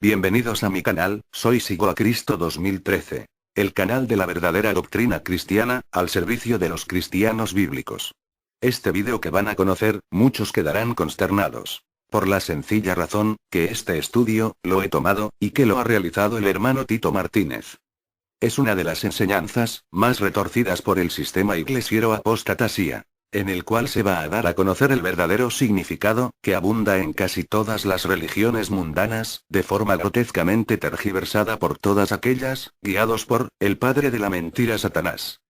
Bienvenidos a mi canal, soy Sigo a Cristo 2013. El canal de la verdadera doctrina cristiana, al servicio de los cristianos bíblicos. Este vídeo que van a conocer, muchos quedarán consternados. Por la sencilla razón, que este estudio, lo he tomado, y que lo ha realizado el hermano Tito Martínez. Es una de las enseñanzas, más retorcidas por el sistema iglesiero apostatasía, en el cual se va a dar a conocer el verdadero significado, que abunda en casi todas las religiones mundanas, de forma grotescamente tergiversada por todas aquellas, guiados por, el padre de la mentira Satanás.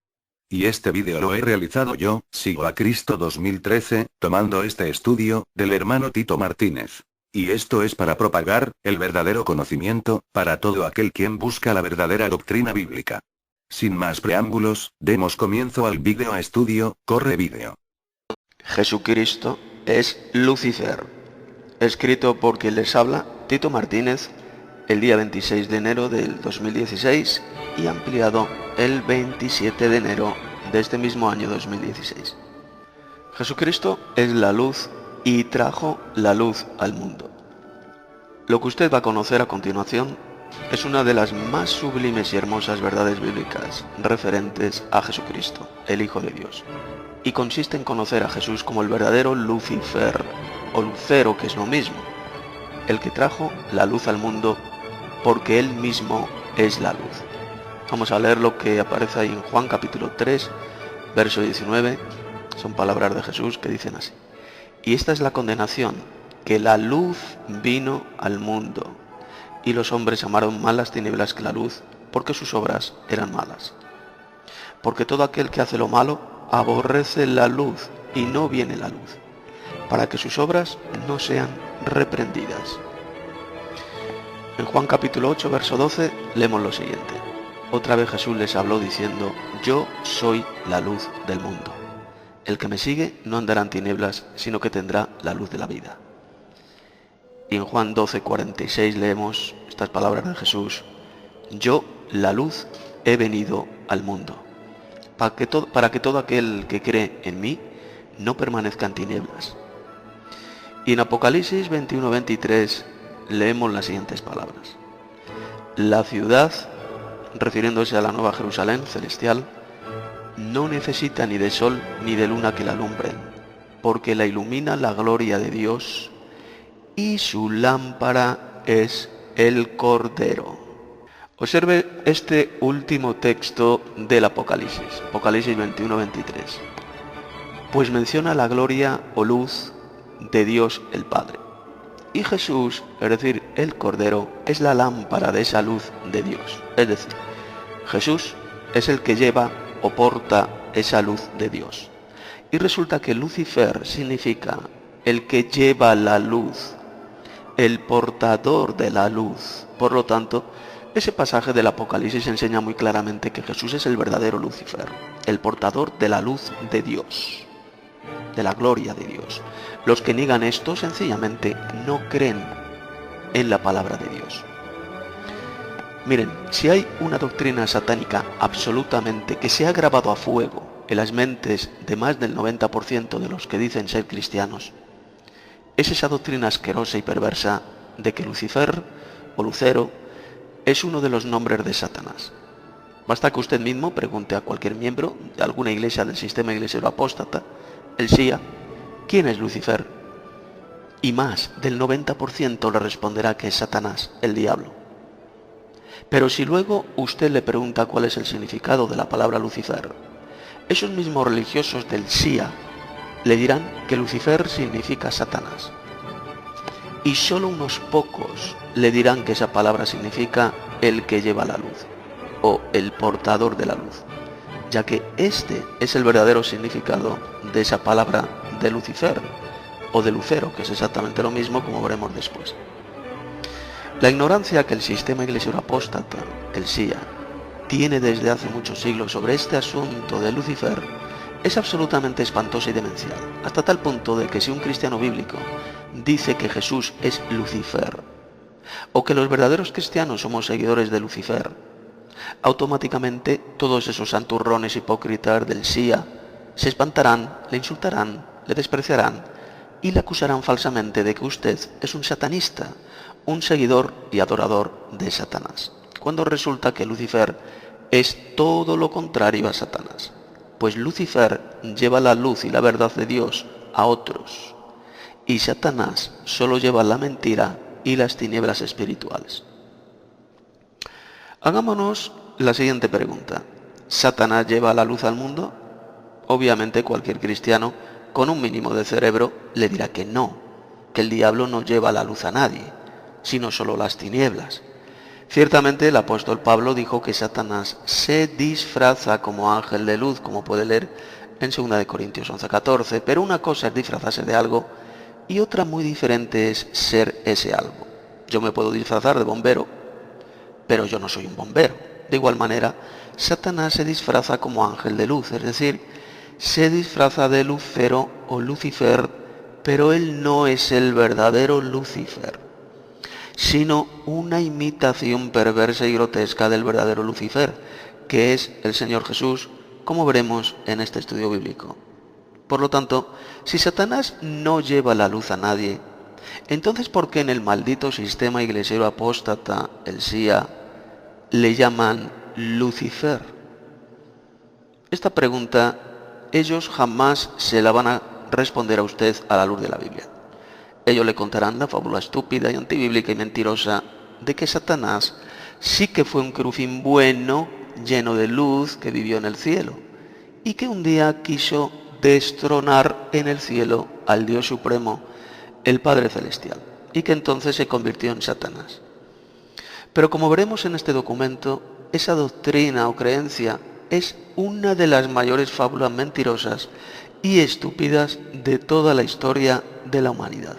Y este vídeo lo he realizado yo, Sigo a Cristo 2013, tomando este estudio, del hermano Tito Martínez. Y esto es para propagar, el verdadero conocimiento, para todo aquel quien busca la verdadera doctrina bíblica. Sin más preámbulos, demos comienzo al vídeo a estudio, corre vídeo. Jesucristo es Lucifer. Escrito por quien les habla, Tito Martínez, el día 26 de enero del 2016 y ampliado el 27 de enero de este mismo año 2016. Jesucristo es la luz y trajo la luz al mundo. Lo que usted va a conocer a continuación es una de las más sublimes y hermosas verdades bíblicas referentes a Jesucristo, el Hijo de Dios. Y consiste en conocer a Jesús como el verdadero Lucifer, o Lucero, que es lo mismo, el que trajo la luz al mundo, porque Él mismo es la luz. Vamos a leer lo que aparece ahí en Juan capítulo 3, verso 19, son palabras de Jesús que dicen así: y esta es la condenación, que la luz vino al mundo, y los hombres amaron más las tinieblas que la luz, porque sus obras eran malas. Porque todo aquel que hace lo malo, aborrece la luz, y no viene la luz, para que sus obras no sean reprendidas. En Juan capítulo 8, verso 12, leemos lo siguiente: otra vez Jesús les habló diciendo: yo soy la luz del mundo. El que me sigue no andará en tinieblas, sino que tendrá la luz de la vida. Y en Juan 12, 46 leemos estas palabras de Jesús: yo, la luz, he venido al mundo, para que todo aquel que cree en mí no permanezca en tinieblas. Y en Apocalipsis 21, 23 leemos las siguientes palabras: la ciudad, refiriéndose a la nueva Jerusalén celestial, no necesita ni de sol ni de luna que la alumbren, porque la ilumina la gloria de Dios, y su lámpara es el Cordero. Observe este último texto del Apocalipsis, Apocalipsis 21, 23. Pues menciona la gloria o luz de Dios el Padre. Y Jesús, es decir, el Cordero, es la lámpara de esa luz de Dios. Es decir, Jesús es el que lleva o porta esa luz de Dios. Y resulta que Lucifer significa el que lleva la luz, el portador de la luz. Por lo tanto, ese pasaje del Apocalipsis enseña muy claramente que Jesús es el verdadero Lucifer, el portador de la luz de Dios, de la gloria de Dios. Los que niegan esto sencillamente no creen en la palabra de Dios. Miren, si hay una doctrina satánica absolutamente que se ha grabado a fuego en las mentes de más del 90% de los que dicen ser cristianos, es esa doctrina asquerosa y perversa de que Lucifer o Lucero es uno de los nombres de Satanás. Basta que usted mismo pregunte a cualquier miembro de alguna iglesia del sistema iglesiero apóstata, el SIA, ¿quién es Lucifer? Y más del 90% le responderá que es Satanás, el diablo. Pero si luego usted le pregunta cuál es el significado de la palabra Lucifer, esos mismos religiosos del SIA le dirán que Lucifer significa Satanás. Y solo unos pocos le dirán que esa palabra significa el que lleva la luz, o el portador de la luz, ya que este es el verdadero significado de esa palabra de Lucifer, o de Lucero, que es exactamente lo mismo, como veremos después. La ignorancia que el sistema iglesiero apóstata, el SIA, tiene desde hace muchos siglos sobre este asunto de Lucifer es absolutamente espantosa y demencial, hasta tal punto de que si un cristiano bíblico dice que Jesús es Lucifer, o que los verdaderos cristianos somos seguidores de Lucifer, automáticamente todos esos santurrones hipócritas del SIA se espantarán, le insultarán, le despreciarán y le acusarán falsamente de que usted es un satanista, un seguidor y adorador de Satanás, cuando resulta que Lucifer es todo lo contrario a Satanás, pues Lucifer lleva la luz y la verdad de Dios a otros, y Satanás solo lleva la mentira y las tinieblas espirituales. Hagámonos la siguiente pregunta. ¿Satanás lleva la luz al mundo? Obviamente cualquier cristiano con un mínimo de cerebro le dirá que no, que el diablo no lleva la luz a nadie, sino solo las tinieblas. Ciertamente el apóstol Pablo dijo que Satanás se disfraza como ángel de luz, como puede leer en 2 Corintios 11:14, pero una cosa es disfrazarse de algo y otra muy diferente es ser ese algo. Yo me puedo disfrazar de bombero, pero yo no soy un bombero. De igual manera, Satanás se disfraza como ángel de luz, es decir, se disfraza de Lucero o Lucifer, pero él no es el verdadero Lucifer, sino una imitación perversa y grotesca del verdadero Lucifer, que es el Señor Jesús, como veremos en este estudio bíblico. Por lo tanto, si Satanás no lleva la luz a nadie, entonces ¿por qué en el maldito sistema iglesiero apóstata, el SIA, le llaman Lucifer? Esta pregunta ellos jamás se la van a responder a usted a la luz de la Biblia. Ellos le contarán la fábula estúpida y antibíblica y mentirosa de que Satanás sí que fue un querubín bueno, lleno de luz, que vivió en el cielo, y que un día quiso destronar en el cielo al Dios Supremo, el Padre Celestial, y que entonces se convirtió en Satanás. Pero como veremos en este documento, esa doctrina o creencia es una de las mayores fábulas mentirosas y estúpidas de toda la historia de la humanidad,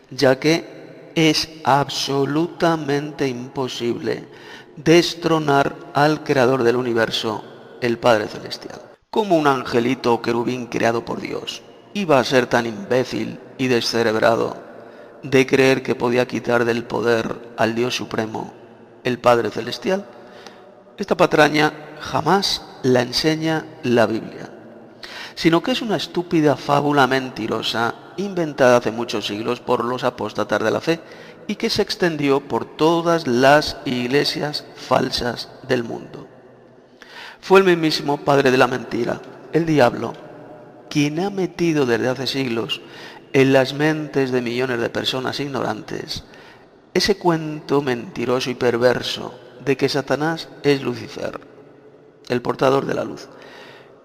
ya que es absolutamente imposible destronar al creador del universo, el Padre Celestial. ¿Cómo un angelito o querubín creado por Dios iba a ser tan imbécil y descerebrado de creer que podía quitar del poder al Dios Supremo, el Padre Celestial? Esta patraña jamás la enseña la Biblia, sino que es una estúpida fábula mentirosa inventada hace muchos siglos por los apóstatas de la fe y que se extendió por todas las iglesias falsas del mundo. Fue el mismísimo padre de la mentira, el diablo, quien ha metido desde hace siglos en las mentes de millones de personas ignorantes ese cuento mentiroso y perverso de que Satanás es Lucifer, el portador de la luz,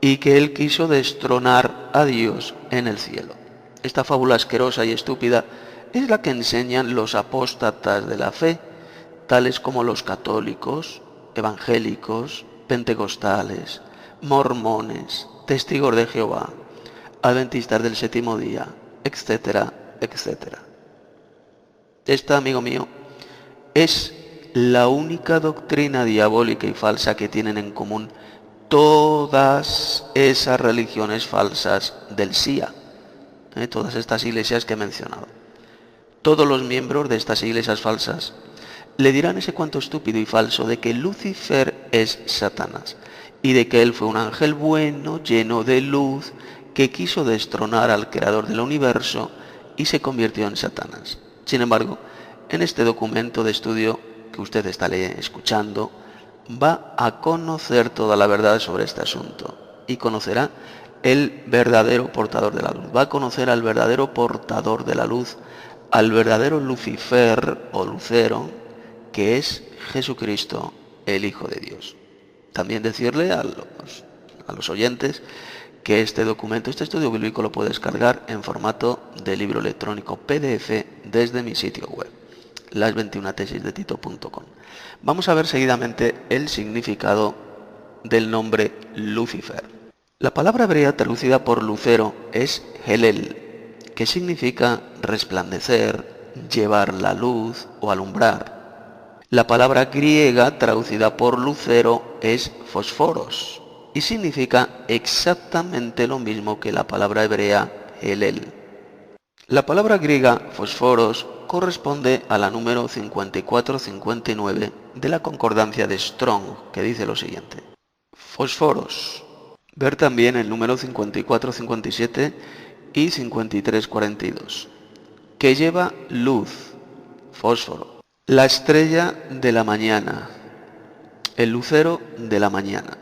y que él quiso destronar a Dios en el cielo. Esta fábula asquerosa y estúpida es la que enseñan los apóstatas de la fe, tales como los católicos, evangélicos, pentecostales, mormones, testigos de Jehová, adventistas del séptimo día, etcétera, etcétera. Esta, amigo mío, es la única doctrina diabólica y falsa que tienen en común todas esas religiones falsas del SIA, todas estas iglesias que he mencionado. Todos los miembros de estas iglesias falsas le dirán ese cuento estúpido y falso de que Lucifer es Satanás y de que él fue un ángel bueno, lleno de luz, que quiso destronar al creador del universo y se convirtió en Satanás. Sin embargo, en este documento de estudio que usted está escuchando, va a conocer toda la verdad sobre este asunto y conocerá el verdadero portador de la luz. Va a conocer al verdadero portador de la luz, al verdadero Lucifer o Lucero, que es Jesucristo, el Hijo de Dios. También decirle a los oyentes que este documento, este estudio bíblico, lo puede descargar en formato de libro electrónico PDF desde mi sitio web, las21tesisdetito.com. Vamos a ver seguidamente el significado del nombre Lucifer. La palabra hebrea traducida por lucero es Helel, que significa resplandecer, llevar la luz o alumbrar. La palabra griega traducida por lucero es fosforos y significa exactamente lo mismo que la palabra hebrea Helel. La palabra griega fosforos corresponde a la número 5459 de la concordancia de Strong, que dice lo siguiente: fosforos. Ver también el número 5457 y 53:42, que lleva luz, fósforo, la estrella de la mañana, el lucero de la mañana.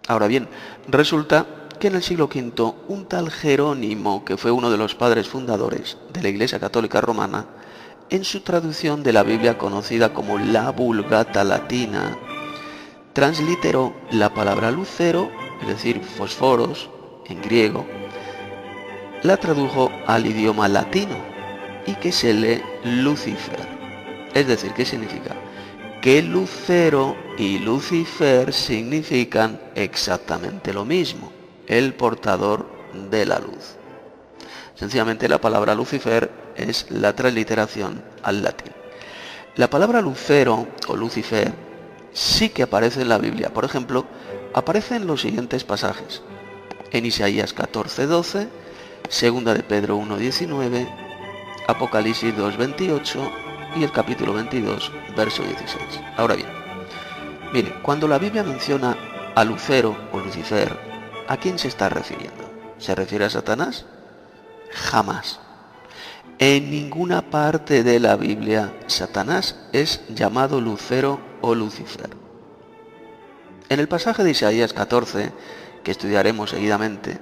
Ahora bien, resulta que en el siglo V un tal Jerónimo, que fue uno de los padres fundadores de la Iglesia Católica Romana, en su traducción de la Biblia conocida como la Vulgata Latina, transliteró la palabra lucero, es decir, fósforos, en griego, la tradujo al idioma latino y que se lee Lucifer. Es decir, ¿qué significa? Que lucero y Lucifer significan exactamente lo mismo, el portador de la luz. Sencillamente la palabra Lucifer es la transliteración al latín. La palabra lucero o Lucifer sí que aparece en la Biblia. Por ejemplo, aparece en los siguientes pasajes: en Isaías 14:12, segunda de Pedro 1:19, Apocalipsis 2:28 y el capítulo 22, verso 16. Ahora bien, mire, cuando la Biblia menciona a Lucero o Lucifer, ¿a quién se está refiriendo? ¿Se refiere a Satanás? Jamás. En ninguna parte de la Biblia Satanás es llamado Lucero o Lucifer. En el pasaje de Isaías 14, que estudiaremos seguidamente,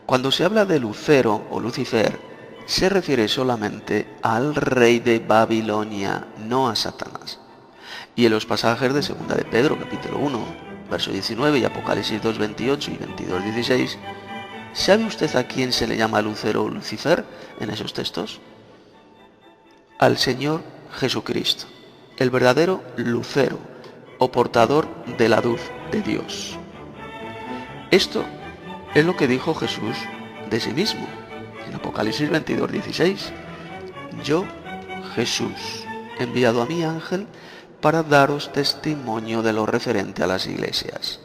cuando se habla de Lucero o Lucifer, se refiere solamente al rey de Babilonia, no a Satanás. Y en los pasajes de 2 de Pedro, capítulo 1, verso 19, y Apocalipsis 2:28 y 22:16, ¿sabe usted a quién se le llama Lucero o Lucifer en esos textos? Al Señor Jesucristo, el verdadero lucero o portador de la luz de Dios. Esto es lo que dijo Jesús de sí mismo en Apocalipsis 22:16. Yo, Jesús, he enviado a mi ángel para daros testimonio de lo referente a las iglesias.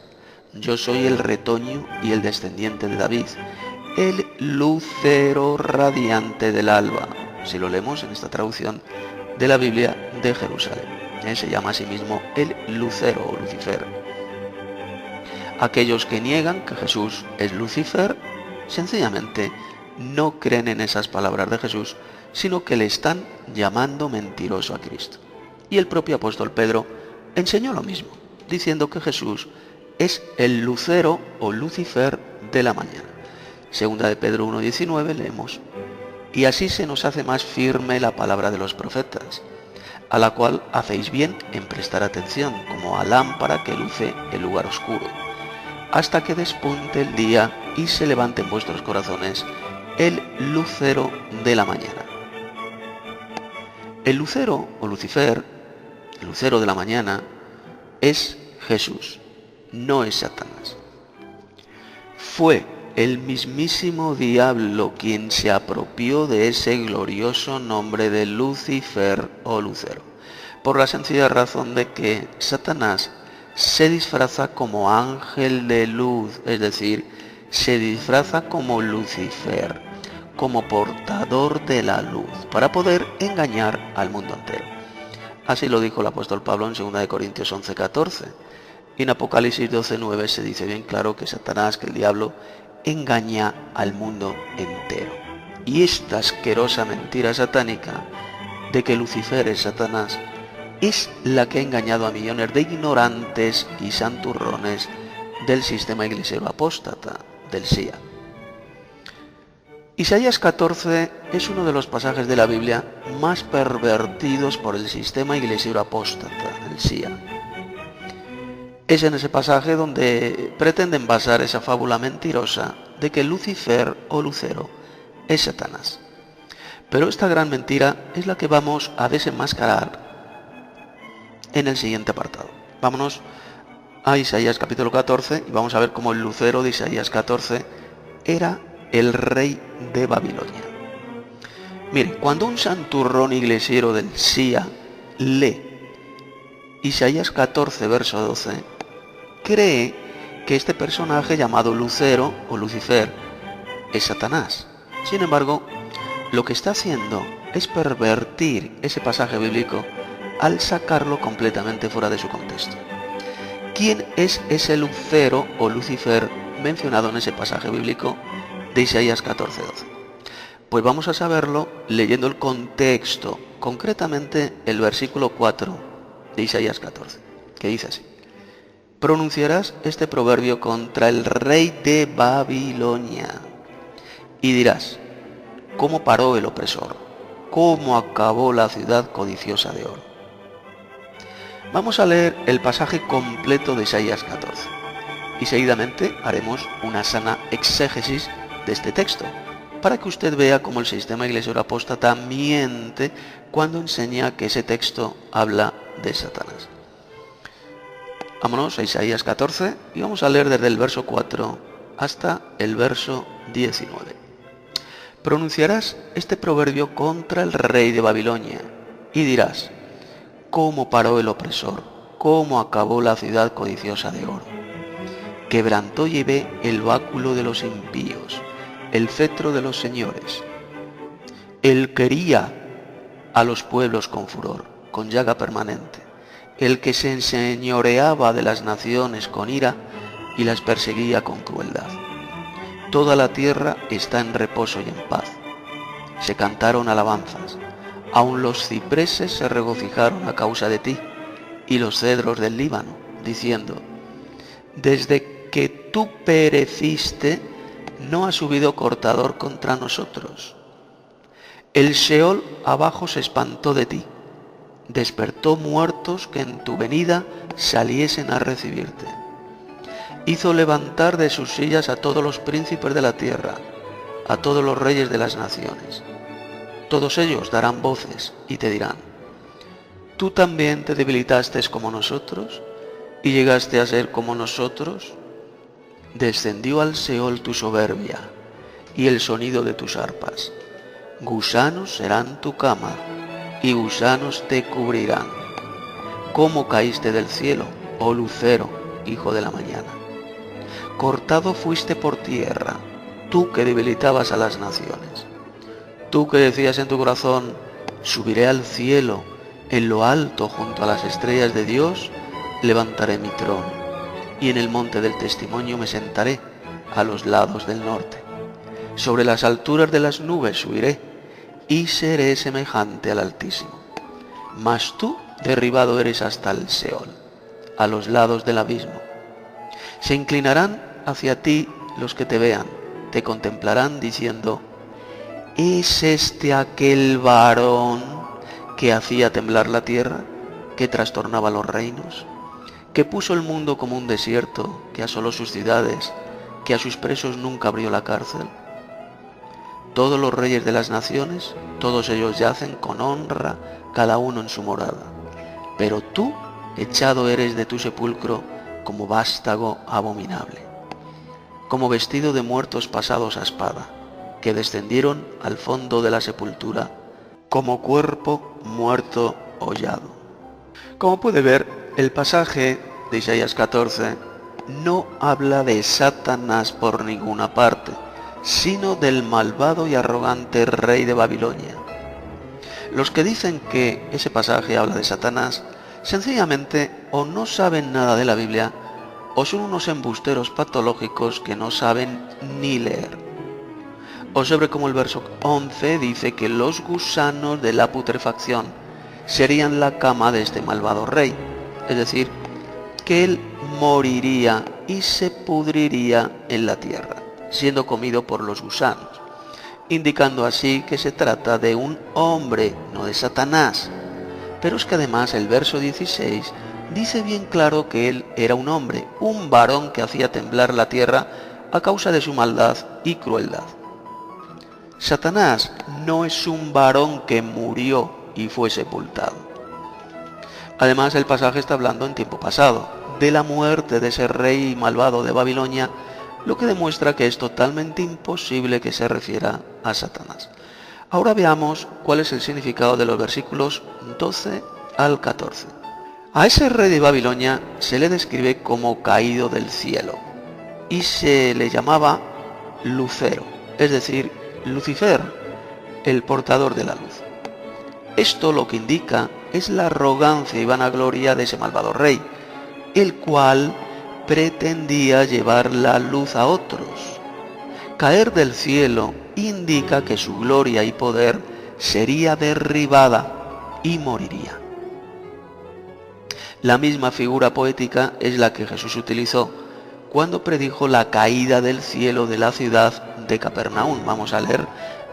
Yo soy el retoño y el descendiente de David, el lucero radiante del alba. Si lo leemos en esta traducción de la Biblia de Jerusalén, se llama a sí mismo el lucero o Lucifer. Aquellos que niegan que Jesús es Lucifer, sencillamente no creen en esas palabras de Jesús, sino que le están llamando mentiroso a Cristo. Y el propio apóstol Pedro enseñó lo mismo, diciendo que Jesús es el lucero o Lucifer de la mañana. Segunda de Pedro 1:19 leemos: y así se nos hace más firme la palabra de los profetas, a la cual hacéis bien en prestar atención, como a lámpara que luce el lugar oscuro, hasta que despunte el día y se levante en vuestros corazones el lucero de la mañana. El lucero o Lucifer, el lucero de la mañana, es Jesús, no es Satanás. Fue el mismísimo diablo quien se apropió de ese glorioso nombre de Lucifer o Lucero, por la sencilla razón de que Satanás se disfraza como ángel de luz, es decir, se disfraza como Lucifer, como portador de la luz, para poder engañar al mundo entero. Así lo dijo el apóstol Pablo en 2 de Corintios 11:14. Y en Apocalipsis 12:9 se dice bien claro que Satanás, que el diablo, engaña al mundo entero. Y esta asquerosa mentira satánica de que Lucifer es Satanás es la que ha engañado a millones de ignorantes y santurrones del sistema iglesiero apóstata, del SIA. Isaías 14 es uno de los pasajes de la Biblia más pervertidos por el sistema iglesiero apóstata, el SIA. Es en ese pasaje donde pretenden basar esa fábula mentirosa de que Lucifer o Lucero es Satanás. Pero esta gran mentira es la que vamos a desenmascarar en el siguiente apartado. Vámonos a Isaías capítulo 14 y vamos a ver cómo el lucero de Isaías 14 era el rey de Babilonia. Mire, cuando un santurrón iglesiero del SIA lee Isaías 14, verso 12, cree que este personaje llamado Lucero o Lucifer es Satanás. Sin embargo, lo que está haciendo es pervertir ese pasaje bíblico al sacarlo completamente fuera de su contexto. ¿Quién es ese Lucero o Lucifer mencionado en ese pasaje bíblico? de Isaías 14:12? Pues vamos a saberlo leyendo el contexto, concretamente el versículo 4 de Isaías 14, que dice así: pronunciarás este proverbio contra el rey de Babilonia y dirás: ¿cómo paró el opresor? ¿Cómo acabó la ciudad codiciosa de oro? Vamos a leer el pasaje completo de Isaías 14 y seguidamente haremos una sana exégesis de este texto, para que usted vea cómo el sistema iglesia apóstata miente cuando enseña que ese texto habla de Satanás. Vámonos a Isaías 14 y vamos a leer desde el verso 4 hasta el verso 19. Pronunciarás este proverbio contra el rey de Babilonia y dirás: ¿cómo paró el opresor? ¿Cómo acabó la ciudad codiciosa de oro? Quebrantó Yahvé el báculo de los impíos, el cetro de los señores. Él quería a los pueblos con furor, con llaga permanente. El que se enseñoreaba de las naciones con ira y las perseguía con crueldad. Toda la tierra está en reposo y en paz. Se cantaron alabanzas. Aun los cipreses se regocijaron a causa de ti, y los cedros del Líbano, diciendo: desde que tú pereciste, no ha subido cortador contra nosotros. El Sheol abajo se espantó de ti, despertó muertos que en tu venida saliesen a recibirte. Hizo levantar de sus sillas a todos los príncipes de la tierra, a todos los reyes de las naciones. Todos ellos darán voces y te dirán: ¿tú también te debilitaste como nosotros y llegaste a ser como nosotros? Descendió al Seol tu soberbia y el sonido de tus arpas. Gusanos serán tu cama y gusanos te cubrirán. ¿Cómo caíste del cielo, oh lucero, hijo de la mañana? Cortado fuiste por tierra, tú que debilitabas a las naciones. Tú que decías en tu corazón: subiré al cielo, en lo alto junto a las estrellas de Dios, levantaré mi trono, y en el monte del testimonio me sentaré, a los lados del norte. Sobre las alturas de las nubes subiré, y seré semejante al Altísimo. Mas tú derribado eres hasta el Seol, a los lados del abismo. Se inclinarán hacia ti los que te vean, te contemplarán diciendo: ¿es este aquel varón que hacía temblar la tierra, que trastornaba los reinos, que puso el mundo como un desierto, que asoló sus ciudades, que a sus presos nunca abrió la cárcel? Todos los reyes de las naciones, todos ellos yacen con honra, cada uno en su morada. Pero tú, echado eres de tu sepulcro como vástago abominable, como vestido de muertos pasados a espada, que descendieron al fondo de la sepultura, como cuerpo muerto hollado. Como puede ver, el pasaje de Isaías 14 no habla de Satanás por ninguna parte, sino del malvado y arrogante rey de Babilonia. Los que dicen que ese pasaje habla de Satanás, sencillamente o no saben nada de la Biblia, o son unos embusteros patológicos que no saben ni leer. Observe como el verso 11 dice que los gusanos de la putrefacción serían la cama de este malvado rey, es decir, que él moriría y se pudriría en la tierra, siendo comido por los gusanos, indicando así que se trata de un hombre, no de Satanás. Pero es que además el verso 16 dice bien claro que él era un hombre, un varón que hacía temblar la tierra a causa de su maldad y crueldad. Satanás no es un varón que murió y fue sepultado. Además, el pasaje está hablando en tiempo pasado, de la muerte de ese rey malvado de Babilonia, lo que demuestra que es totalmente imposible que se refiera a Satanás. Ahora veamos cuál es el significado de los versículos 12 al 14. A ese rey de Babilonia se le describe como caído del cielo y se le llamaba Lucero, es decir, Lucifer, el portador de la luz. Esto lo que indica es la arrogancia y vanagloria de ese malvado rey, el cual pretendía llevar la luz a otros. caer del cielo indica que su gloria y poder sería derribada y moriría. La misma figura poética es la que Jesús utilizó cuando predijo la caída del cielo de la ciudad de Capernaum. Vamos a leer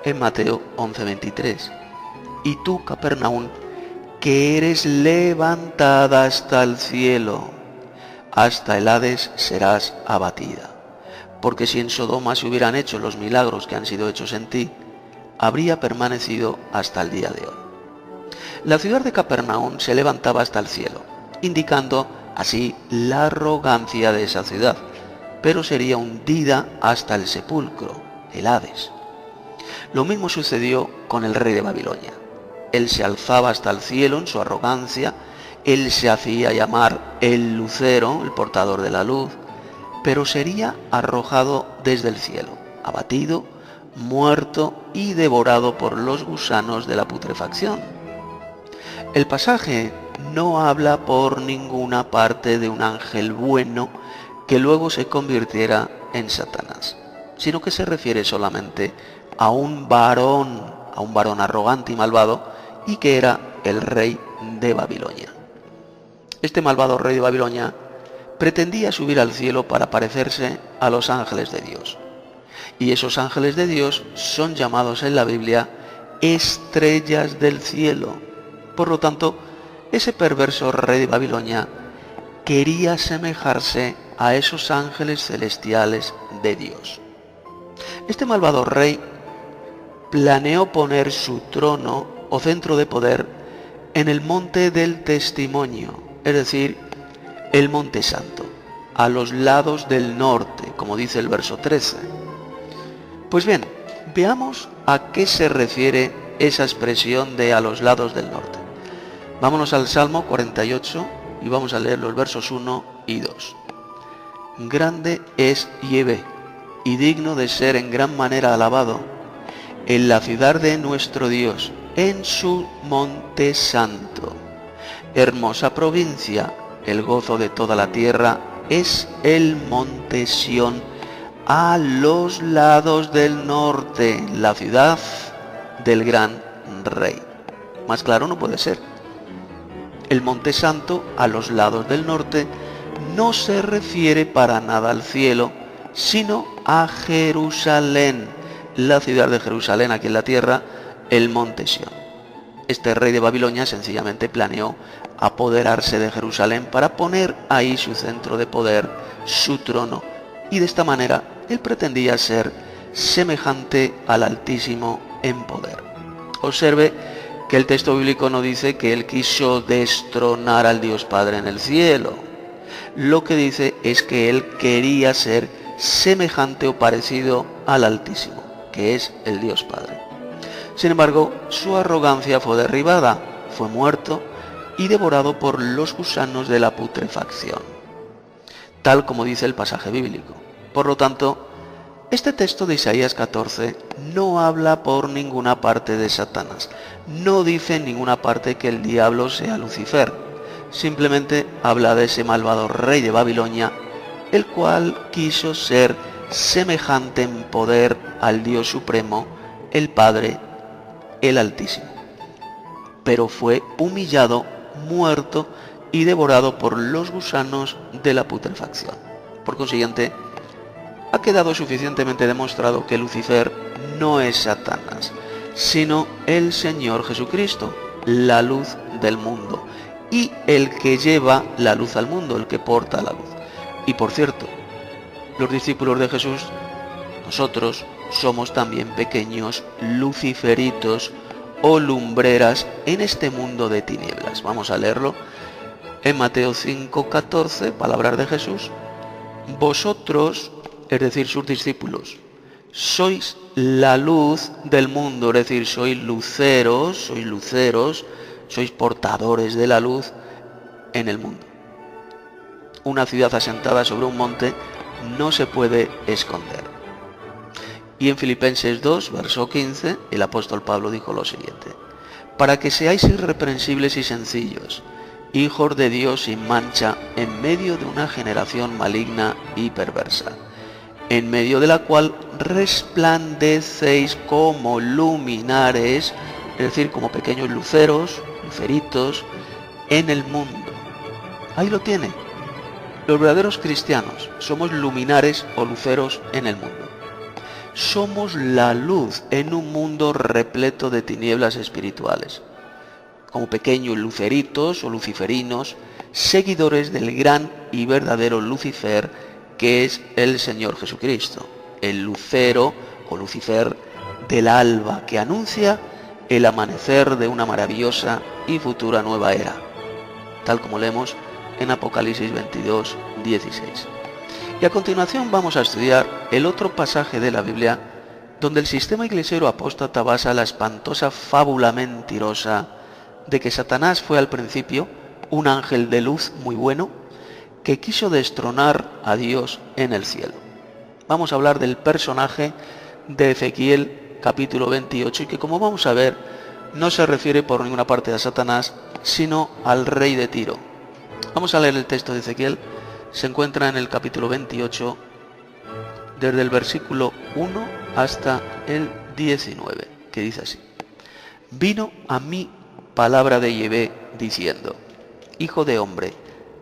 en Mateo 11:23. Y tú, Capernaum, que eres levantada hasta el cielo, hasta el Hades serás abatida. Porque si en Sodoma se hubieran hecho los milagros que han sido hechos en ti, habría permanecido hasta el día de hoy. La ciudad de Capernaum se levantaba hasta el cielo, indicando así la arrogancia de esa ciudad, pero sería hundida hasta el sepulcro, el Hades. Lo mismo sucedió con el rey de Babilonia. Él se alzaba hasta el cielo en su arrogancia, él se hacía llamar el lucero, el portador de la luz, pero sería arrojado desde el cielo, abatido, muerto y devorado por los gusanos de la putrefacción. El pasaje no habla por ninguna parte de un ángel bueno que luego se convirtiera en Satanás, sino que se refiere solamente a un varón arrogante y malvado, y que era el rey de Babilonia. Este malvado rey de Babilonia pretendía subir al cielo para parecerse a los ángeles de Dios. Y esos ángeles de Dios son llamados en la Biblia estrellas del cielo. Por lo tanto, ese perverso rey de Babilonia quería asemejarse a esos ángeles celestiales de Dios. Este malvado rey planeó poner su trono o centro de poder en el monte del testimonio, es decir, el monte santo, a los lados del norte, como dice el verso 13. Pues bien, veamos a qué se refiere esa expresión de a los lados del norte. Vámonos al Salmo 48 y vamos a leer los versos 1 y 2. Grande es Yahvé, y digno de ser en gran manera alabado, en la ciudad de nuestro Dios, en su monte santo. Hermosa provincia, el gozo de toda la tierra es el monte Sión, a los lados del norte, la ciudad del gran rey. Más claro no puede ser. El monte santo, a los lados del norte, no se refiere para nada al cielo, sino a Jerusalén, la ciudad de Jerusalén aquí en la tierra, el monte Sión. Este rey de Babilonia sencillamente planeó apoderarse de Jerusalén para poner ahí su centro de poder, su trono, y de esta manera él pretendía ser semejante al Altísimo en poder. Observe que el texto bíblico no dice que él quiso destronar al Dios Padre en el cielo. Lo que dice es que él quería ser semejante o parecido al Altísimo, que es el Dios Padre. Sin embargo, su arrogancia fue derribada, fue muerto y devorado por los gusanos de la putrefacción, tal como dice el pasaje bíblico. Por lo tanto, este texto de Isaías 14 no habla por ninguna parte de Satanás, no dice en ninguna parte que el diablo sea Lucifer, simplemente habla de ese malvado rey de Babilonia, el cual quiso ser semejante en poder al Dios Supremo, el Padre, el Altísimo. Pero fue humillado, muerto y devorado por los gusanos de la putrefacción. Por consiguiente, ha quedado suficientemente demostrado que Lucifer no es Satanás, sino el Señor Jesucristo, la luz del mundo, y el que lleva la luz al mundo, el que porta la luz. Y por cierto, los discípulos de Jesús, nosotros somos también pequeños luciferitos o lumbreras en este mundo de tinieblas. Vamos a leerlo en Mateo 5:14, palabras de Jesús. Vosotros, es decir, sus discípulos, sois la luz del mundo, es decir, sois luceros, sois portadores de la luz en el mundo. Una ciudad asentada sobre un monte no se puede esconder. Y en Filipenses 2, verso 15, el apóstol Pablo dijo lo siguiente: para que seáis irreprensibles y sencillos, hijos de Dios sin mancha, en medio de una generación maligna y perversa, en medio de la cual resplandecéis como luminares, es decir, como pequeños luceros, luceritos, en el mundo. Ahí lo tiene. Los verdaderos cristianos somos luminares o luceros en el mundo. Somos la luz en un mundo repleto de tinieblas espirituales, como pequeños luceritos o luciferinos, seguidores del gran y verdadero Lucifer, que es el Señor Jesucristo, el lucero o Lucifer del alba, que anuncia el amanecer de una maravillosa y futura nueva era, tal como leemos en Apocalipsis 22, 16. Y a continuación vamos a estudiar el otro pasaje de la Biblia donde el sistema iglesiero apóstata basa la espantosa fábula mentirosa de que Satanás fue al principio un ángel de luz muy bueno que quiso destronar a Dios en el cielo. Vamos a hablar del personaje de Ezequiel capítulo 28 y que, como vamos a ver, no se refiere por ninguna parte a Satanás, sino al rey de Tiro. Vamos a leer el texto de Ezequiel. Se encuentra en el capítulo 28, desde el versículo 1 hasta el 19, que dice así: Vino a mí palabra de Yahvé diciendo: Hijo de hombre,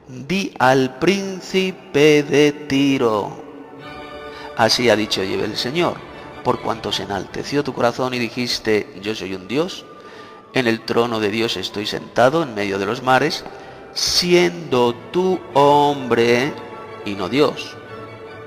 di al príncipe de Tiro, así ha dicho Yahvé el Señor, por cuanto se enalteció tu corazón y dijiste: yo soy un Dios, en el trono de Dios estoy sentado en medio de los mares, siendo tú hombre y no Dios,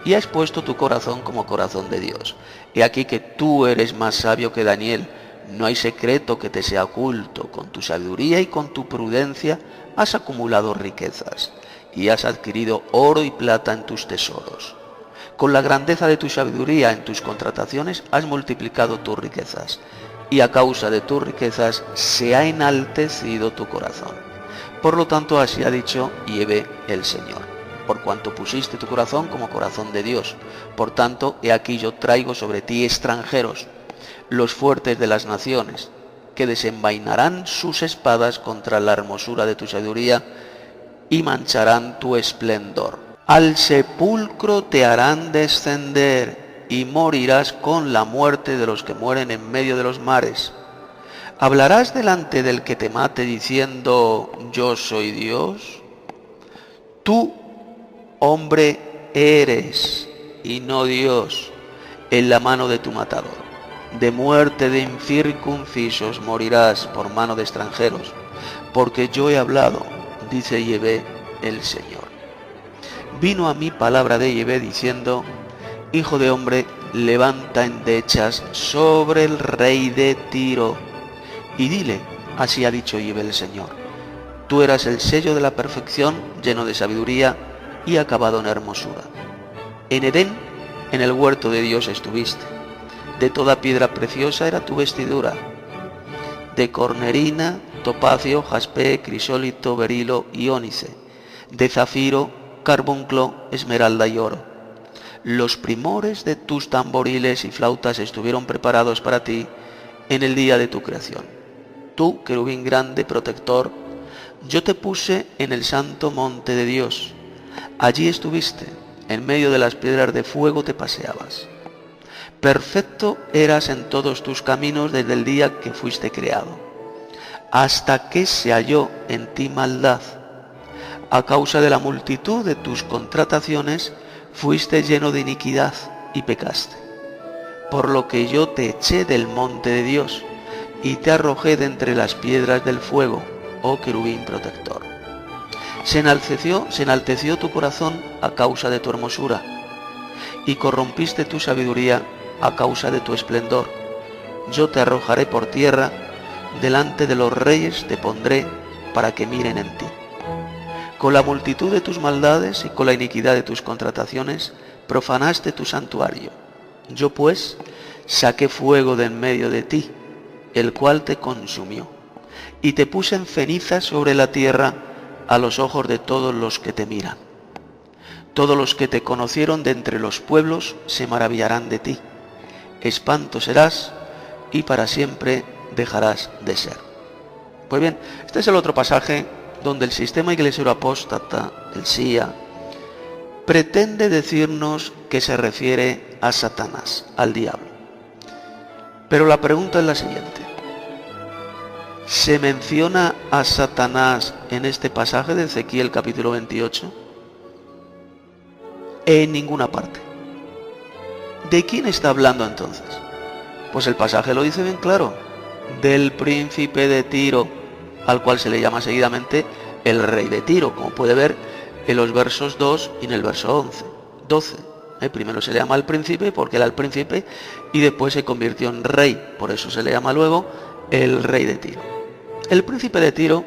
y has puesto tu corazón como corazón de Dios. He aquí que tú eres más sabio que Daniel, no hay secreto que te sea oculto. Con tu sabiduría y con tu prudencia has acumulado riquezas, y has adquirido oro y plata en tus tesoros. Con la grandeza de tu sabiduría en tus contrataciones has multiplicado tus riquezas, y a causa de tus riquezas se ha enaltecido tu corazón. Por lo tanto, así ha dicho Yahvé el Señor: por cuanto pusiste tu corazón como corazón de Dios, por tanto, he aquí yo traigo sobre ti extranjeros, los fuertes de las naciones, que desenvainarán sus espadas contra la hermosura de tu sabiduría y mancharán tu esplendor. Al sepulcro te harán descender y morirás con la muerte de los que mueren en medio de los mares. ¿Hablarás delante del que te mate diciendo: yo soy Dios? Tú, hombre, eres y no Dios en la mano de tu matador. De muerte de incircuncisos morirás por mano de extranjeros, porque yo he hablado, dice Yahvé el Señor. Vino a mí palabra de Yahvé diciendo: Hijo de hombre, levanta endechas sobre el rey de Tiro, y dile: así ha dicho Yahvé el Señor, tú eras el sello de la perfección, lleno de sabiduría y acabado en hermosura. En Edén, en el huerto de Dios estuviste. De toda piedra preciosa era tu vestidura, de cornerina, topacio, jaspe, crisólito, berilo y ónice, de zafiro, carbunclo, esmeralda y oro. Los primores de tus tamboriles y flautas estuvieron preparados para ti en el día de tu creación. Tú, querubín grande, protector, yo te puse en el santo monte de Dios. Allí estuviste, en medio de las piedras de fuego te paseabas. Perfecto eras en todos tus caminos desde el día que fuiste creado, hasta que se halló en ti maldad. A causa de la multitud de tus contrataciones, fuiste lleno de iniquidad y pecaste. Por lo que yo te eché del monte de Dios y te arrojé de entre las piedras del fuego, oh querubín protector. Se enalteció tu corazón a causa de tu hermosura, y corrompiste tu sabiduría a causa de tu esplendor. Yo te arrojaré por tierra, delante de los reyes te pondré para que miren en ti. Con la multitud de tus maldades y con la iniquidad de tus contrataciones, profanaste tu santuario. Yo pues saqué fuego de en medio de ti, el cual te consumió, y te puse en ceniza sobre la tierra a los ojos de todos los que te miran. Todos los que te conocieron de entre los pueblos se maravillarán de ti. Espanto serás y para siempre dejarás de ser. Pues bien, este es el otro pasaje donde el sistema iglesiero apóstata, el SIA, pretende decirnos que se refiere a Satanás, al diablo. Pero la pregunta es la siguiente. ¿Se menciona a Satanás en este pasaje de Ezequiel capítulo 28? En ninguna parte. ¿De quién está hablando entonces? Pues el pasaje lo dice bien claro. Del príncipe de Tiro, al cual se le llama seguidamente el rey de Tiro, como puede ver en los versos 2 y en el verso 12. Primero se le llama al príncipe porque era el príncipe y después se convirtió en rey, por eso se le llama luego el rey de Tiro. El príncipe de Tiro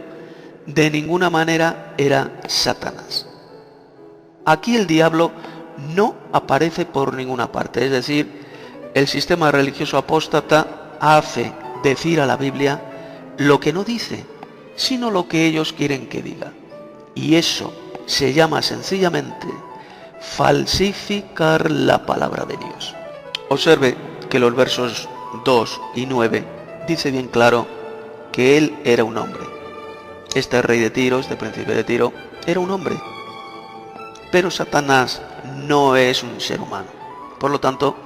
de ninguna manera era Satanás. Aquí el diablo no aparece por ninguna parte, es decir, el sistema religioso apóstata hace decir a la Biblia lo que no dice, sino lo que ellos quieren que diga. Y eso se llama sencillamente falsificar la palabra de Dios. Observe que los versos 2 y 9 dice bien claro que él era un hombre. Este rey de Tiro, este príncipe de Tiro, era un hombre. Pero Satanás no es un ser humano. Por lo tanto,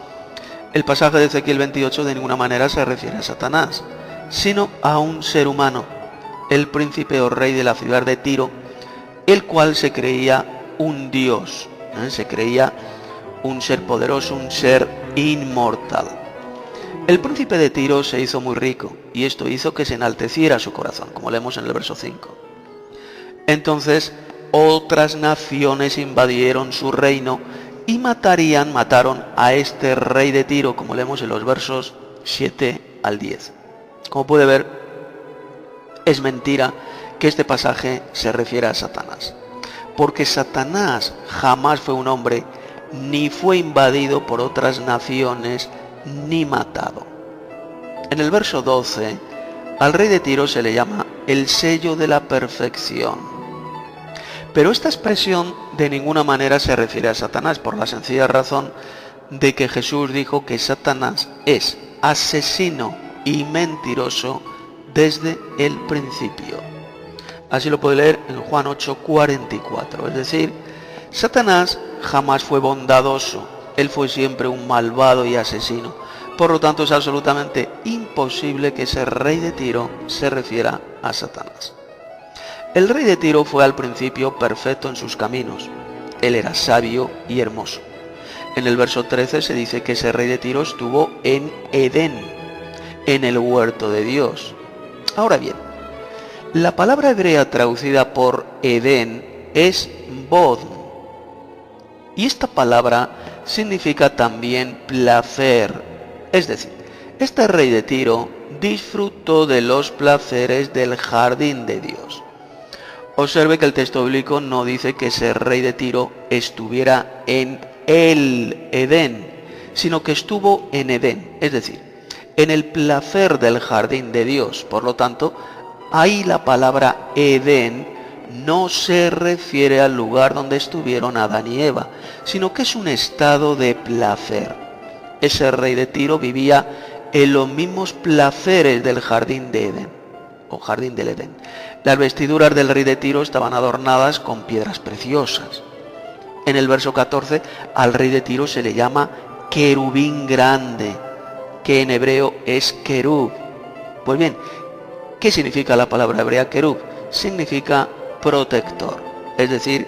el pasaje de Ezequiel 28 de ninguna manera se refiere a Satanás, sino a un ser humano, el príncipe o rey de la ciudad de Tiro, el cual se creía un dios, se creía un ser poderoso, un ser inmortal. El príncipe de Tiro se hizo muy rico y esto hizo que se enalteciera su corazón, como leemos en el verso 5. Entonces otras naciones invadieron su reino y mataron a este rey de Tiro, como leemos en los versos 7 al 10. Como puede ver, es mentira que este pasaje se refiera a Satanás, porque Satanás jamás fue un hombre, ni fue invadido por otras naciones, ni matado. En el verso 12, al rey de Tiro se le llama el sello de la perfección. Pero esta expresión de ninguna manera se refiere a Satanás, por la sencilla razón de que Jesús dijo que Satanás es asesino y mentiroso desde el principio. Así lo puede leer en Juan 8:44. Es decir, Satanás jamás fue bondadoso, él fue siempre un malvado y asesino. Por lo tanto, es absolutamente imposible que ese rey de Tiro se refiera a Satanás. El rey de Tiro fue al principio perfecto en sus caminos. Él era sabio y hermoso. En el verso 13 se dice que ese rey de Tiro estuvo en Edén, en el huerto de Dios. Ahora bien, la palabra hebrea traducida por Edén es bod. Y esta palabra significa también placer. Es decir, este rey de Tiro disfrutó de los placeres del jardín de Dios. Observe que el texto bíblico no dice que ese rey de Tiro estuviera en el Edén, sino que estuvo en Edén, es decir, en el placer del jardín de Dios. Por lo tanto, ahí la palabra Edén no se refiere al lugar donde estuvieron Adán y Eva, sino que es un estado de placer. Ese rey de Tiro vivía en los mismos placeres del jardín de Edén, o jardín del Edén. Las vestiduras del rey de Tiro estaban adornadas con piedras preciosas. En el verso 14, al rey de Tiro se le llama querubín grande, que en hebreo es querub. Pues bien, ¿qué significa la palabra hebrea querub? Significa protector. Es decir,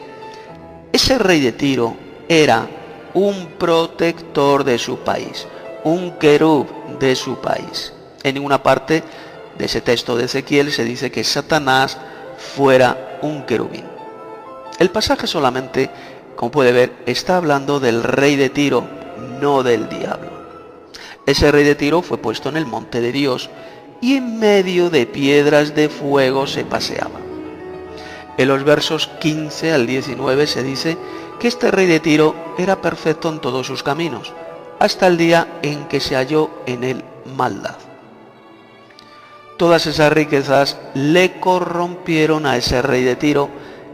ese rey de Tiro era un protector de su país, un querub de su país. En ninguna parte de ese texto de Ezequiel se dice que Satanás fuera un querubín. El pasaje solamente, como puede ver, está hablando del rey de Tiro, no del diablo. Ese rey de Tiro fue puesto en el monte de Dios y en medio de piedras de fuego se paseaba. En los versos 15 al 19 se dice que este rey de Tiro era perfecto en todos sus caminos, hasta el día en que se halló en él maldad. Todas esas riquezas le corrompieron a ese rey de Tiro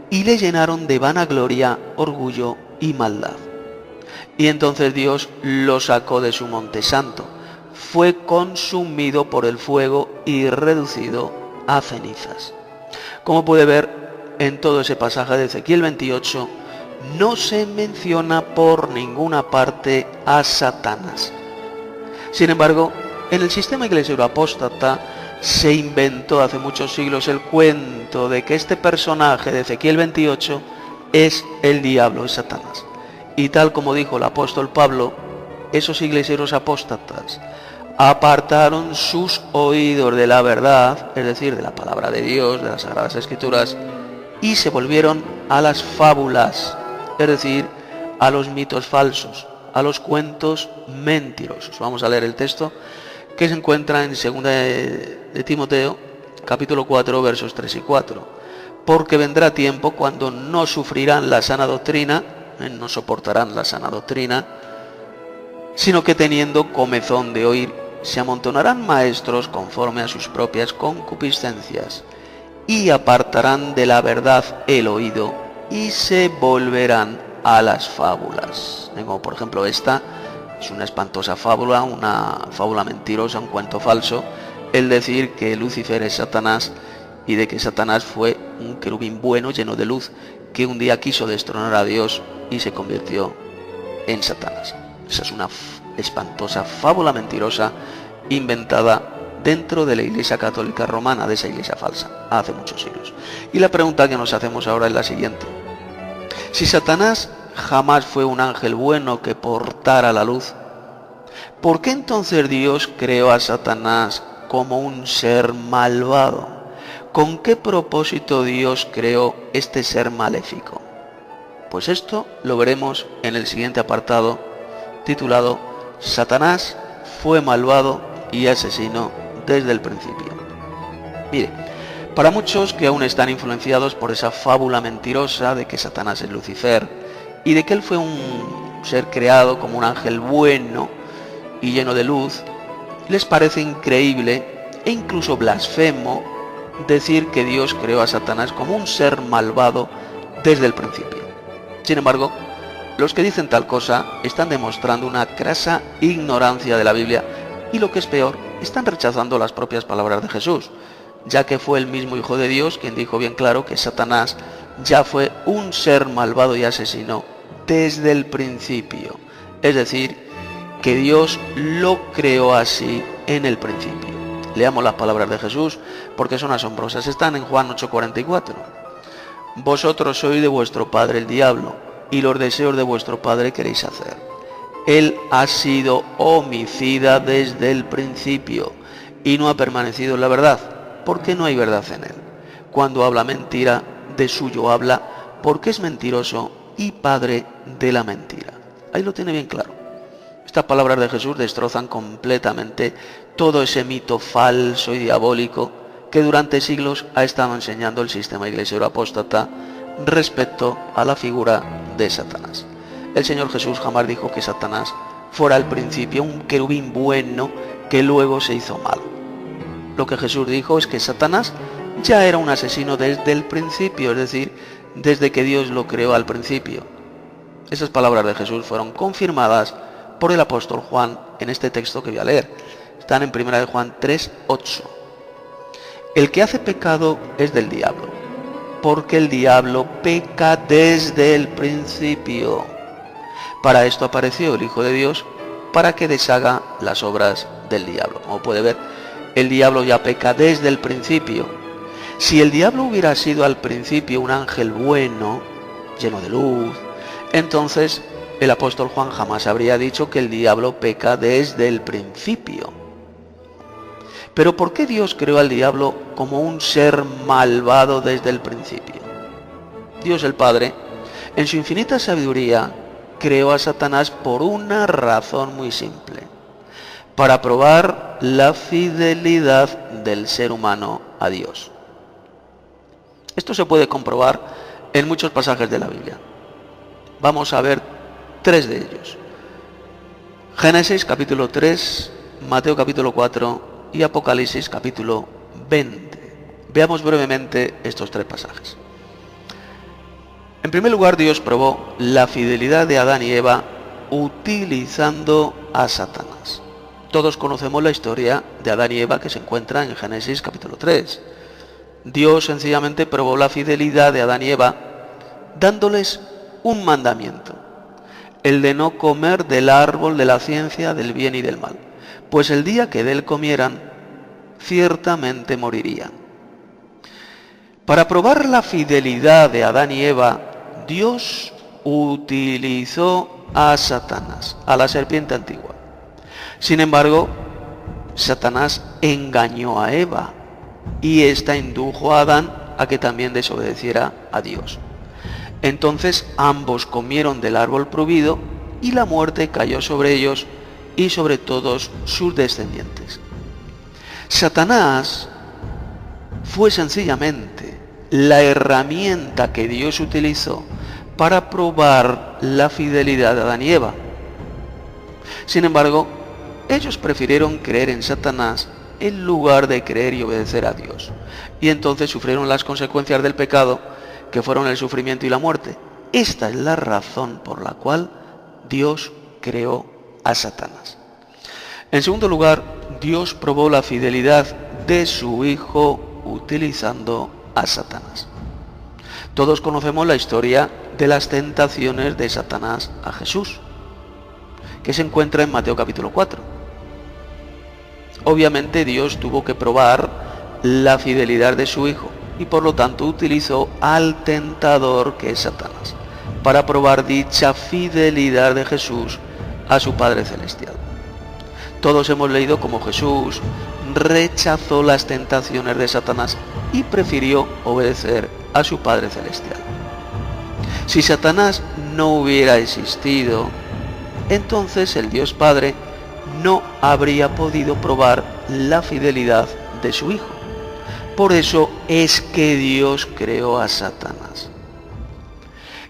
y le llenaron de vanagloria, orgullo y maldad. Y entonces Dios lo sacó de su monte santo, fue consumido por el fuego y reducido a cenizas. Como puede ver en todo ese pasaje de Ezequiel 28, no se menciona por ninguna parte a Satanás. Sin embargo, en el sistema iglesiero apóstata se inventó hace muchos siglos el cuento de que este personaje de Ezequiel 28 es el diablo, es Satanás. Y tal como dijo el apóstol Pablo, esos iglesieros apóstatas apartaron sus oídos de la verdad, es decir, de la palabra de Dios, de las Sagradas Escrituras, y se volvieron a las fábulas, es decir, a los mitos falsos, a los cuentos mentirosos. Vamos a leer el texto que se encuentra en 2 de Timoteo, capítulo 4, versos 3 y 4. Porque vendrá tiempo cuando no sufrirán la sana doctrina, no soportarán la sana doctrina, sino que teniendo comezón de oír, se amontonarán maestros conforme a sus propias concupiscencias, y apartarán de la verdad el oído, y se volverán a las fábulas. Como por ejemplo esta es una espantosa fábula, una fábula mentirosa, un cuento falso, el decir que Lucifer es Satanás y de que Satanás fue un querubín bueno, lleno de luz, que un día quiso destronar a Dios y se convirtió en Satanás. Esa es una espantosa fábula mentirosa inventada dentro de la Iglesia Católica Romana, de esa iglesia falsa, hace muchos siglos. Y la pregunta que nos hacemos ahora es la siguiente: si Satanás jamás fue un ángel bueno que portara la luz, ¿por qué entonces Dios creó a Satanás como un ser malvado? ¿Con qué propósito Dios creó este ser maléfico? Pues esto lo veremos en el siguiente apartado, titulado Satanás fue malvado y asesino desde el principio. Mire, para muchos que aún están influenciados por esa fábula mentirosa de que Satanás es Lucifer y de que él fue un ser creado como un ángel bueno y lleno de luz, les parece increíble e incluso blasfemo decir que Dios creó a Satanás como un ser malvado desde el principio. Sin embargo, los que dicen tal cosa están demostrando una crasa ignorancia de la Biblia y, lo que es peor, están rechazando las propias palabras de Jesús, ya que fue el mismo Hijo de Dios quien dijo bien claro que Satanás ya fue un ser malvado y asesino desde el principio. Es decir, que Dios lo creó así en el principio. Leamos las palabras de Jesús porque son asombrosas. Están en Juan 8:44. Vosotros sois de vuestro padre el diablo, y los deseos de vuestro padre queréis hacer. Él ha sido homicida desde el principio y no ha permanecido en la verdad, porque no hay verdad en él. Cuando habla mentira, de suyo habla, porque es mentiroso y padre de la mentira. Ahí lo tiene bien claro. Estas palabras de Jesús destrozan completamente todo ese mito falso y diabólico que durante siglos ha estado enseñando el sistema iglesiero apóstata respecto a la figura de Satanás. El Señor Jesús jamás dijo que Satanás fuera al principio un querubín bueno que luego se hizo malo. Lo que Jesús dijo es que Satanás ya era un asesino desde el principio, es decir, desde que Dios lo creó al principio. Esas palabras de Jesús fueron confirmadas por el apóstol Juan en este texto que voy a leer. Están en 1 de Juan 3:8. El que hace pecado es del diablo, porque el diablo peca desde el principio. Para esto apareció el Hijo de Dios, para que deshaga las obras del diablo. Como puede ver, el diablo ya peca desde el principio. Si el diablo hubiera sido al principio un ángel bueno, lleno de luz, entonces el apóstol Juan jamás habría dicho que el diablo peca desde el principio. Pero ¿por qué Dios creó al diablo como un ser malvado desde el principio? Dios el Padre, en su infinita sabiduría, creó a Satanás por una razón muy simple: para probar la fidelidad del ser humano a Dios. Esto se puede comprobar en muchos pasajes de la Biblia. Vamos a ver 3 de ellos. Génesis capítulo 3, Mateo capítulo 4 y Apocalipsis capítulo 20. Veamos brevemente estos 3 pasajes. En primer lugar, Dios probó la fidelidad de Adán y Eva utilizando a Satanás. Todos conocemos la historia de Adán y Eva que se encuentra en Génesis capítulo 3. Dios sencillamente probó la fidelidad de Adán y Eva dándoles un mandamiento, el de no comer del árbol de la ciencia del bien y del mal, pues el día que de él comieran, ciertamente morirían. Para probar la fidelidad de Adán y Eva, Dios utilizó a Satanás, a la serpiente antigua. Sin embargo, Satanás engañó a Eva y ésta indujo a Adán a que también desobedeciera a Dios. Entonces ambos comieron del árbol prohibido y la muerte cayó sobre ellos y sobre todos sus descendientes. Satanás fue sencillamente la herramienta que Dios utilizó para probar la fidelidad de Adán y Eva. Sin embargo, ellos prefirieron creer en Satanás en lugar de creer y obedecer a Dios. Y entonces sufrieron las consecuencias del pecado, que fueron el sufrimiento y la muerte. Esta es la razón por la cual Dios creó a Satanás. En segundo lugar, Dios probó la fidelidad de su Hijo utilizando a Satanás. Todos conocemos la historia de las tentaciones de Satanás a Jesús, que se encuentra en Mateo capítulo 4. Obviamente Dios tuvo que probar la fidelidad de su Hijo y por lo tanto utilizó al tentador, que es Satanás, para probar dicha fidelidad de Jesús a su Padre Celestial. Todos hemos leído cómo Jesús rechazó las tentaciones de Satanás y prefirió obedecer a su Padre Celestial. Si Satanás no hubiera existido, entonces el Dios Padre no habría podido probar la fidelidad de su Hijo. Por eso es que Dios creó a Satanás.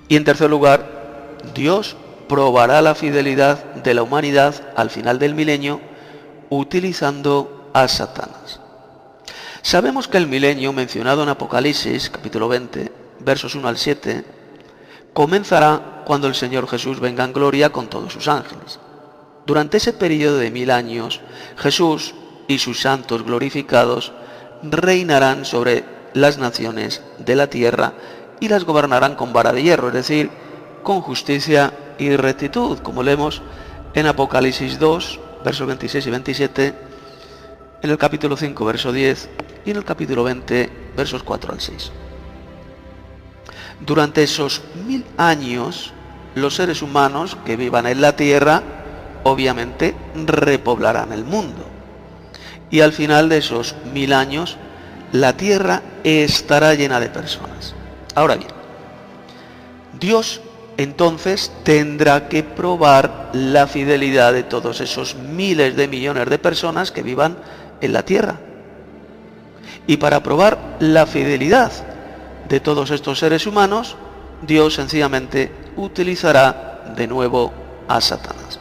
Y en tercer lugar, Dios probará la fidelidad de la humanidad al final del milenio utilizando a Satanás. Sabemos que el milenio mencionado en Apocalipsis, capítulo 20, versos 1 al 7, comenzará cuando el Señor Jesús venga en gloria con todos sus ángeles. Durante ese periodo de 1000 años, Jesús y sus santos glorificados reinarán sobre las naciones de la tierra y las gobernarán con vara de hierro, es decir, con justicia y rectitud, como leemos en Apocalipsis 2, versos 26 y 27, en el capítulo 5, verso 10 y en el capítulo 20, versos 4 al 6. Durante esos 1000 años, los seres humanos que vivan en la tierra, obviamente, repoblarán el mundo. Y al final de esos 1000 años, la tierra estará llena de personas. Ahora bien, Dios entonces tendrá que probar la fidelidad de todos esos miles de millones de personas que vivan en la tierra. Y para probar la fidelidad de todos estos seres humanos, Dios sencillamente utilizará de nuevo a Satanás.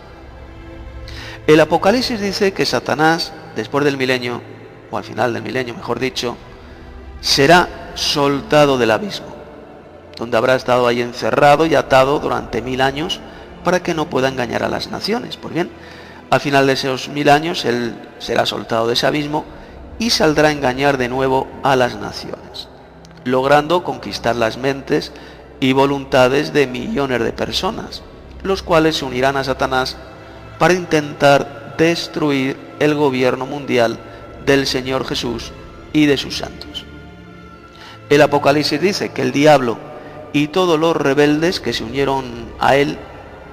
El Apocalipsis dice que Satanás, después del milenio, o al final del milenio, mejor dicho, será soltado del abismo, donde habrá estado ahí encerrado y atado durante 1000 años para que no pueda engañar a las naciones. Pues bien, al final de esos 1000 años, él será soltado de ese abismo y saldrá a engañar de nuevo a las naciones, logrando conquistar las mentes y voluntades de millones de personas, los cuales se unirán a Satanás para intentar destruir el gobierno mundial del Señor Jesús y de sus santos. El Apocalipsis dice que el diablo y todos los rebeldes que se unieron a él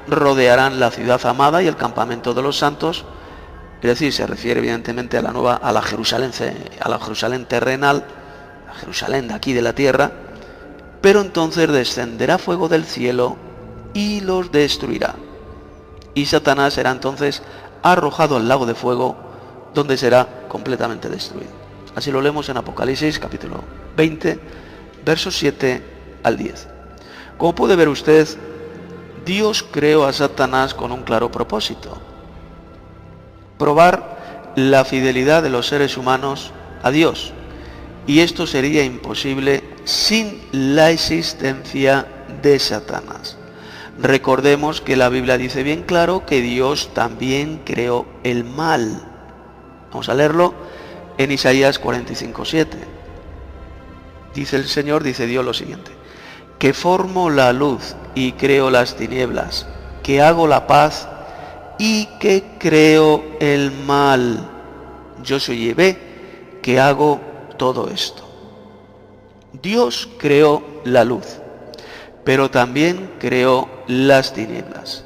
rodearán la ciudad amada y el campamento de los santos, es decir, se refiere evidentemente a la Jerusalén terrenal, la Jerusalén de aquí de la tierra, pero entonces descenderá fuego del cielo y los destruirá. Y Satanás será entonces arrojado al lago de fuego, donde será completamente destruido. Así lo leemos en Apocalipsis capítulo 20, versos 7 al 10. Como puede ver usted, Dios creó a Satanás con un claro propósito: probar la fidelidad de los seres humanos a Dios. Y esto sería imposible sin la existencia de Satanás. Recordemos que la Biblia dice bien claro que Dios también creó el mal. Vamos a leerlo en Isaías 45:7. Dice el Señor, dice Dios lo siguiente: que formo la luz y creo las tinieblas, que hago la paz y que creo el mal. Yo soy Yahvé, que hago todo esto. Dios creó la luz, pero también creó las tinieblas.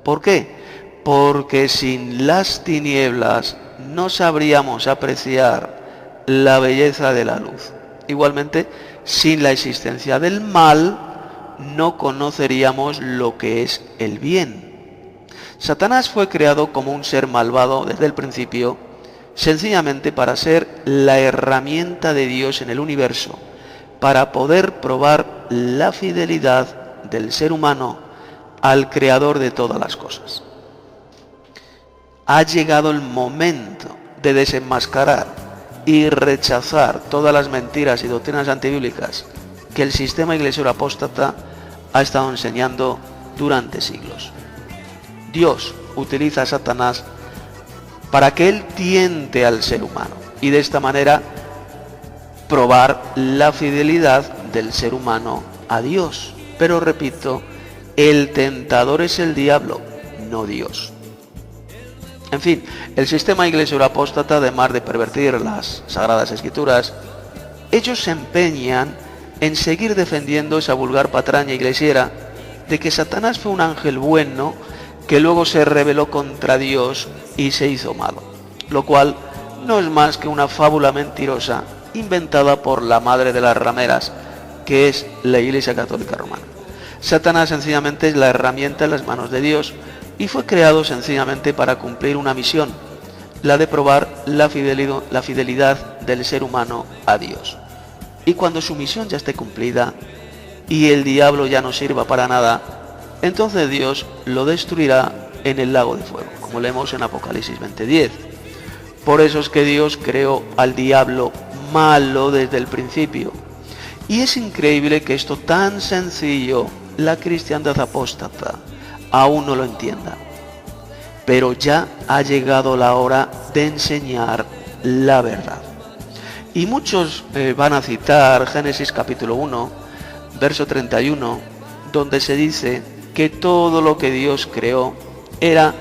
¿Por qué? Porque sin las tinieblas no sabríamos apreciar la belleza de la luz. Igualmente, sin la existencia del mal, no conoceríamos lo que es el bien. Satanás fue creado como un ser malvado desde el principio, sencillamente para ser la herramienta de Dios en el universo, para poder probar la fidelidad del ser humano al creador de todas las cosas. Ha llegado el momento de desenmascarar y rechazar todas las mentiras y doctrinas antibíblicas que el sistema iglesiero apóstata ha estado enseñando durante siglos. Dios utiliza a Satanás para que él tiente al ser humano y de esta manera probar la fidelidad del ser humano a Dios. Pero repito, el tentador es el diablo, no Dios. En fin, el sistema iglesiero apóstata, además de pervertir las Sagradas Escrituras, ellos se empeñan en seguir defendiendo esa vulgar patraña iglesiera de que Satanás fue un ángel bueno que luego se rebeló contra Dios y se hizo malo, lo cual no es más que una fábula mentirosa inventada por la madre de las rameras, que es la Iglesia Católica Romana. Satanás sencillamente es la herramienta en las manos de Dios y fue creado sencillamente para cumplir una misión, la de probar la fidelidad del ser humano a Dios. Y cuando su misión ya esté cumplida y el diablo ya no sirva para nada, entonces Dios lo destruirá en el lago de fuego, como leemos en Apocalipsis 20:10. Por eso es que Dios creó al diablo malo desde el principio. Y es increíble que esto tan sencillo, la cristiandad apóstata, aún no lo entienda. Pero ya ha llegado la hora de enseñar la verdad. Y muchos van a citar Génesis capítulo 1, verso 31, donde se dice que todo lo que Dios creó era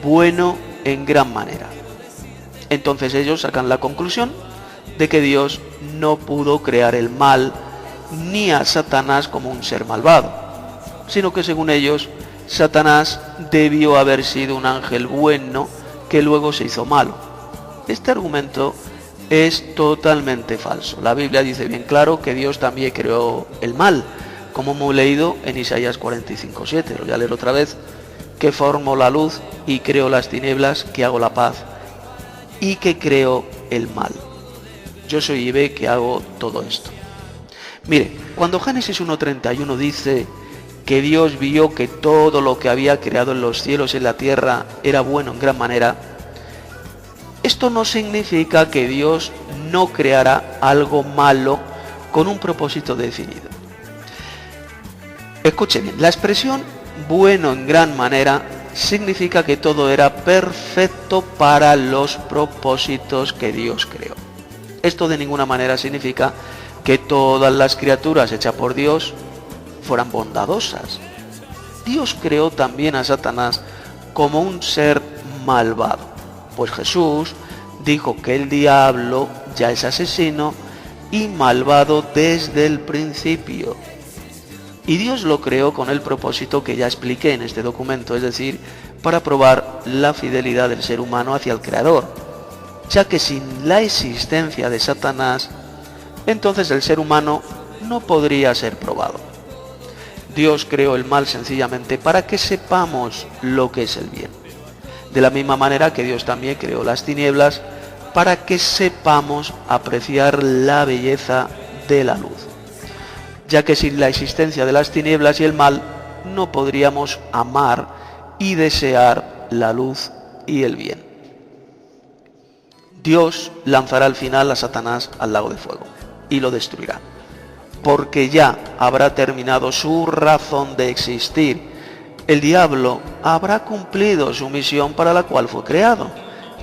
bueno en gran manera. Entonces ellos sacan la conclusión de que Dios no pudo crear el mal ni a Satanás como un ser malvado, sino que según ellos, Satanás debió haber sido un ángel bueno que luego se hizo malo. Este argumento es totalmente falso. La Biblia dice bien claro que Dios también creó el mal, como hemos leído en Isaías 45:7. Lo voy a leer otra vez: que formo la luz y creo las tinieblas, que hago la paz y que creo el mal. Yo soy Yahvé, que hago todo esto. Mire, cuando Génesis 1:31 dice que Dios vio que todo lo que había creado en los cielos y en la tierra era bueno en gran manera, esto no significa que Dios no creará algo malo con un propósito definido. Escuche bien, la expresión bueno en gran manera significa que todo era perfecto para los propósitos que Dios creó. Esto de ninguna manera significa que todas las criaturas hechas por Dios fueran bondadosas. Dios creó también a Satanás como un ser malvado, pues Jesús dijo que el diablo ya es asesino y malvado desde el principio. Y Dios lo creó con el propósito que ya expliqué en este documento, es decir, para probar la fidelidad del ser humano hacia el Creador, ya que sin la existencia de Satanás, entonces el ser humano no podría ser probado. Dios creó el mal sencillamente para que sepamos lo que es el bien. De la misma manera que Dios también creó las tinieblas para que sepamos apreciar la belleza de la luz, ya que sin la existencia de las tinieblas y el mal no podríamos amar y desear la luz y el bien. Dios lanzará al final a Satanás al lago de fuego y lo destruirá, porque ya habrá terminado su razón de existir. El diablo habrá cumplido su misión para la cual fue creado,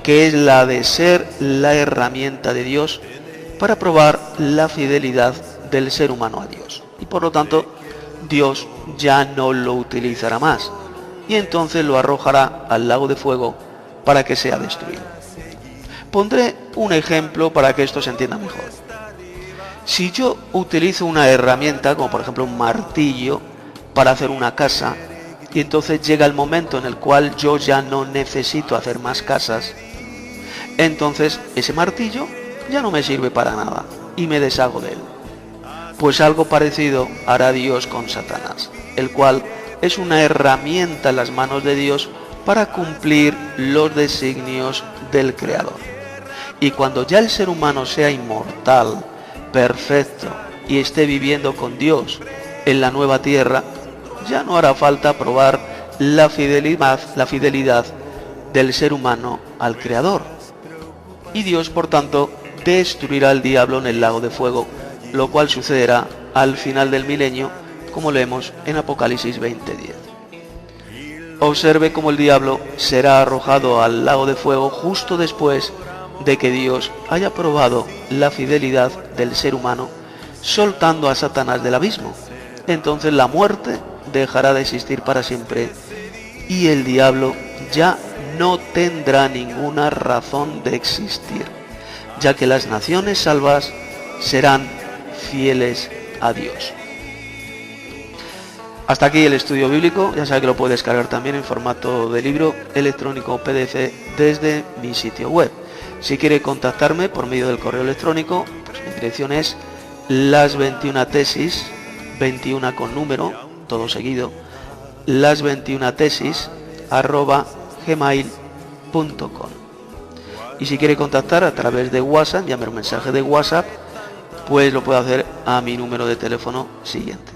que es la de ser la herramienta de Dios para probar la fidelidad del ser humano a Dios. Y por lo tanto, Dios ya no lo utilizará más y entonces lo arrojará al lago de fuego para que sea destruido. Pondré un ejemplo para que esto se entienda mejor. Si yo utilizo una herramienta, como por ejemplo un martillo, para hacer una casa, y entonces llega el momento en el cual yo ya no necesito hacer más casas, entonces ese martillo ya no me sirve para nada y me deshago de él. Pues algo parecido hará Dios con Satanás, el cual es una herramienta en las manos de Dios para cumplir los designios del Creador. Y cuando ya el ser humano sea inmortal, perfecto y esté viviendo con Dios en la nueva tierra, ya no hará falta probar la fidelidad del ser humano al Creador. Y Dios, por tanto, destruirá al diablo en el lago de fuego, lo cual sucederá al final del milenio, como leemos en Apocalipsis 20:10. Observe cómo el diablo será arrojado al lago de fuego justo después de que Dios haya probado la fidelidad del ser humano, soltando a Satanás del abismo. Entonces la muerte dejará de existir para siempre y el diablo ya no tendrá ninguna razón de existir, ya que las naciones salvas serán fieles a Dios. Hasta aquí el estudio bíblico. Ya sabe que lo puede descargar también en formato de libro electrónico PDF desde mi sitio web. Si quiere contactarme por medio del correo electrónico, pues mi dirección es las21tesis, 21 con número, todo seguido, las21tesis@gmail.com. Y si quiere contactar a través de WhatsApp, enviarme un mensaje de WhatsApp, pues lo puede hacer a mi número de teléfono siguiente: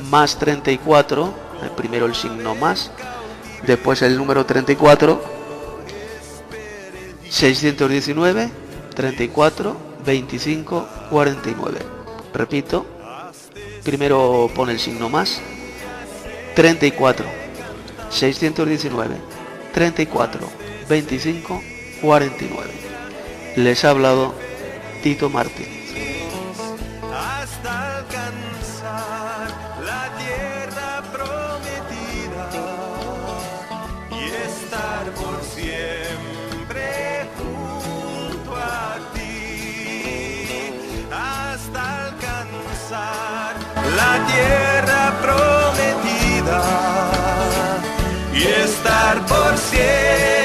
más 34, primero el signo más, después el número 34, 619 34 25 49. Repito, primero pone el signo más, 34 619 34 25 49. Les ha hablado Tito Martín. Hasta alcanzar la tierra prometida y estar por siempre junto a ti. Hasta alcanzar la tierra prometida y estar por siempre